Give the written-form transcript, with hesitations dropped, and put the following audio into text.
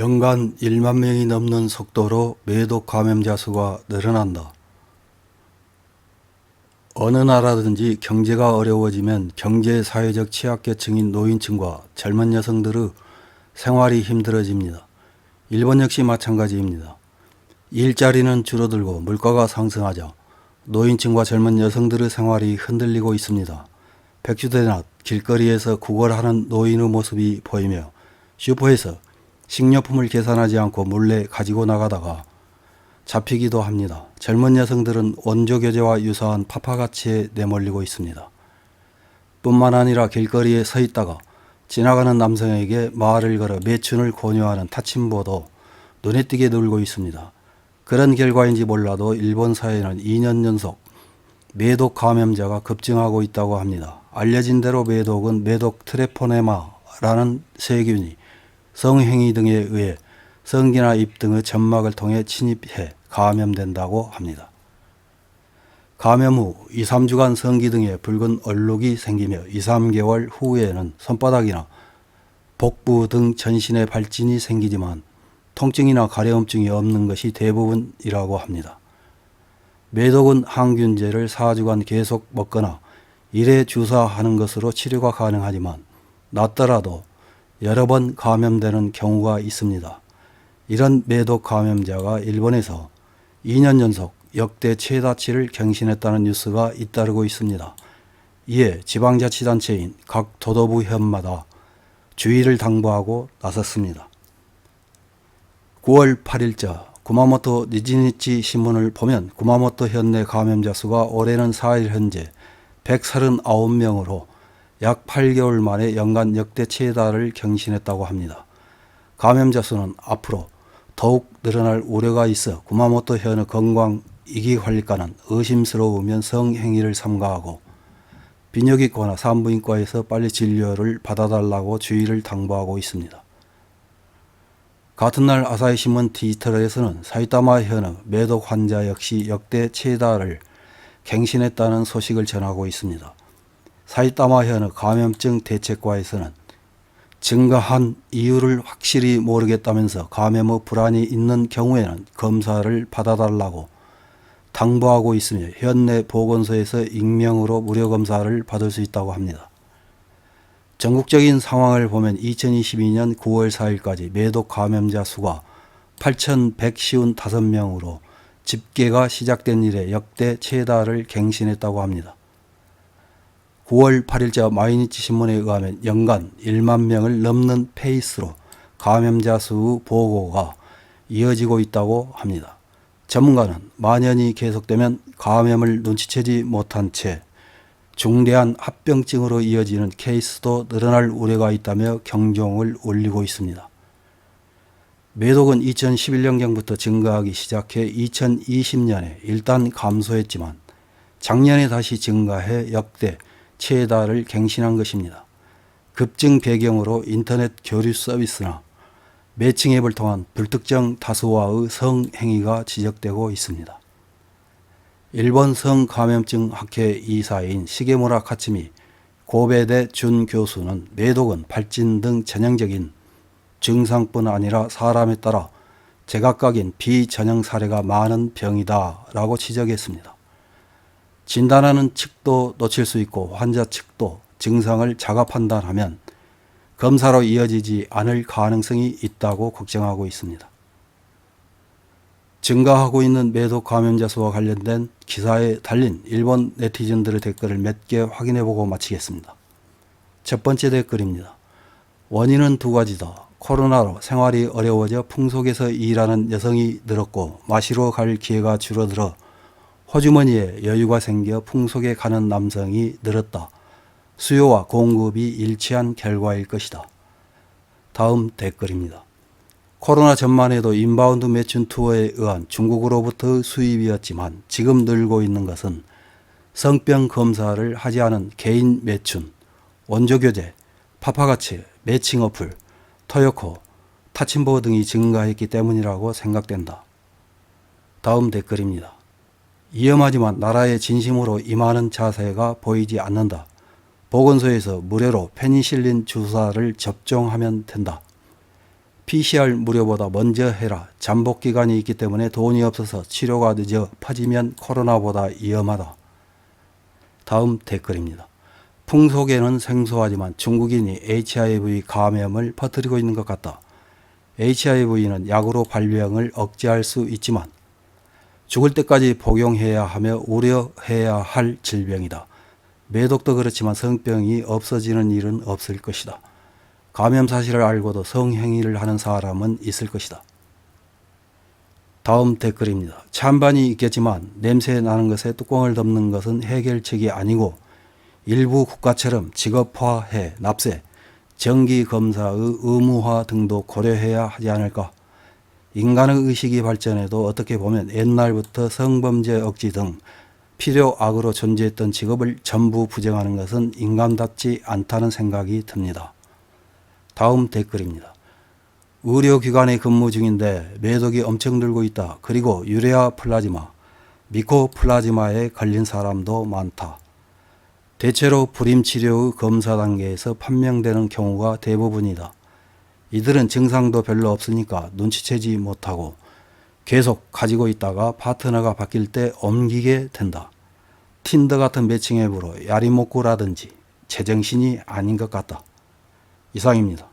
연간 1만 명이 넘는 속도로 매독 감염자 수가 늘어난다. 어느 나라든지 경제가 어려워지면 경제 사회적 취약계층인 노인층과 젊은 여성들의 생활이 힘들어집니다. 일본 역시 마찬가지입니다. 일자리는 줄어들고 물가가 상승하자 노인층과 젊은 여성들의 생활이 흔들리고 있습니다. 백주대낮 길거리에서 구걸하는 노인의 모습이 보이며 슈퍼에서 식료품을 계산하지 않고 몰래 가지고 나가다가 잡히기도 합니다. 젊은 여성들은 원조교제와 유사한 파파가치에 내몰리고 있습니다. 뿐만 아니라 길거리에 서 있다가 지나가는 남성에게 말을 걸어 매춘을 권유하는 타침보도 눈에 띄게 늘고 있습니다. 그런 결과인지 몰라도 일본 사회는 2년 연속 매독 감염자가 급증하고 있다고 합니다. 알려진 대로 매독은 매독 트레포네마라는 세균이 성행위 등에 의해 성기나 입 등의 점막을 통해 침입해 감염된다고 합니다. 감염 후 2, 3주간 성기 등에 붉은 얼룩이 생기며 2, 3개월 후에는 손바닥이나 복부 등 전신에 발진이 생기지만 통증이나 가려움증이 없는 것이 대부분이라고 합니다. 매독은 항균제를 4주간 계속 먹거나 1회 주사하는 것으로 치료가 가능하지만 낫더라도 여러 번 감염되는 경우가 있습니다. 이런 매독 감염자가 일본에서 2년 연속 역대 최다치를 갱신했다는 뉴스가 잇따르고 있습니다. 이에 지방자치단체인 각 도도부현마다 주의를 당부하고 나섰습니다. 9월 8일자 구마모토 니지니치 신문을 보면 구마모토 현 내 감염자 수가 올해는 4일 현재 139명으로 약 8개월 만에 연간 역대 최다를 경신했다고 합니다. 감염자 수는 앞으로 더욱 늘어날 우려가 있어 구마모토 현의 건강위기관리과는 의심스러우면 성행위를 삼가하고 비뇨기과나 산부인과에서 빨리 진료를 받아달라고 주의를 당부하고 있습니다. 같은 날 아사히신문 디지털에서는 사이타마 현의 매독 환자 역시 역대 최다를 갱신했다는 소식을 전하고 있습니다. 사이타마 현의 감염증 대책과에서는 증가한 이유를 확실히 모르겠다면서 감염의 불안이 있는 경우에는 검사를 받아달라고 당부하고 있으며 현내 보건소에서 익명으로 무료 검사를 받을 수 있다고 합니다. 전국적인 상황을 보면 2022년 9월 4일까지 매독 감염자 수가 8,155명으로 집계가 시작된 이래 역대 최다를 갱신했다고 합니다. 9월 8일자 마이니치 신문에 의하면 연간 1만 명을 넘는 페이스로 감염자 수 보고가 이어지고 있다고 합니다. 전문가는 만연이 계속되면 감염을 눈치채지 못한 채 중대한 합병증으로 이어지는 케이스도 늘어날 우려가 있다며 경종을 울리고 있습니다. 매독은 2011년경부터 증가하기 시작해 2020년에 일단 감소했지만 작년에 다시 증가해 역대 최다를 갱신한 것입니다. 급증 배경으로 인터넷 교류 서비스나 매칭 앱을 통한 불특정 다수와의 성행위가 지적되고 있습니다. 일본 성감염증 학회 이사인 시게무라 카츠미 고베대 준교수는 매독은 발진 등 전형적인 증상뿐 아니라 사람에 따라 제각각인 비전형 사례가 많은 병이다 라고 지적했습니다. 진단하는 측도 놓칠 수 있고 환자 측도 증상을 자가 판단하면 검사로 이어지지 않을 가능성이 있다고 걱정하고 있습니다. 증가하고 있는 매독 감염자 수와 관련된 기사에 달린 일본 네티즌들의 댓글을 몇 개 확인해보고 마치겠습니다. 첫 번째 댓글입니다. 원인은 두 가지다. 코로나로 생활이 어려워져 풍속에서 일하는 여성이 늘었고 마시러 갈 기회가 줄어들어 호주머니에 여유가 생겨 풍속에 가는 남성이 늘었다. 수요와 공급이 일치한 결과일 것이다. 다음 댓글입니다. 코로나 전만 해도 인바운드 매춘 투어에 의한 중국으로부터 수입이었지만 지금 늘고 있는 것은 성병 검사를 하지 않은 개인 매춘, 원조교제, 파파가치, 매칭 어플, 토요코, 타침보 등이 증가했기 때문이라고 생각된다. 다음 댓글입니다. 위험하지만 나라의 진심으로 임하는 자세가 보이지 않는다. 보건소에서 무료로 페니실린 주사를 접종하면 된다. PCR 무료보다 먼저 해라. 잠복 기간이 있기 때문에 돈이 없어서 치료가 늦어 퍼지면 코로나보다 위험하다. 다음 댓글입니다. 풍속에는 생소하지만 중국인이 HIV 감염을 퍼뜨리고 있는 것 같다. HIV는 약으로 발병을 억제할 수 있지만 죽을 때까지 복용해야 하며 우려해야 할 질병이다. 매독도 그렇지만 성병이 없어지는 일은 없을 것이다. 감염 사실을 알고도 성행위를 하는 사람은 있을 것이다. 다음 댓글입니다. 찬반이 있겠지만 냄새 나는 것에 뚜껑을 덮는 것은 해결책이 아니고 일부 국가처럼 직업화해 납세, 정기검사의 의무화 등도 고려해야 하지 않을까. 인간의 의식이 발전해도 어떻게 보면 옛날부터 성범죄 억지 등 필요악으로 존재했던 직업을 전부 부정하는 것은 인간답지 않다는 생각이 듭니다. 다음 댓글입니다. 의료기관에 근무 중인데 매독이 엄청 늘고 있다. 그리고 유레아 플라즈마, 미코플라즈마에 걸린 사람도 많다. 대체로 불임치료의 검사 단계에서 판명되는 경우가 대부분이다. 이들은 증상도 별로 없으니까 눈치채지 못하고 계속 가지고 있다가 파트너가 바뀔 때 옮기게 된다. 틴더 같은 매칭 앱으로 야리목구라든지 제정신이 아닌 것 같다. 이상입니다.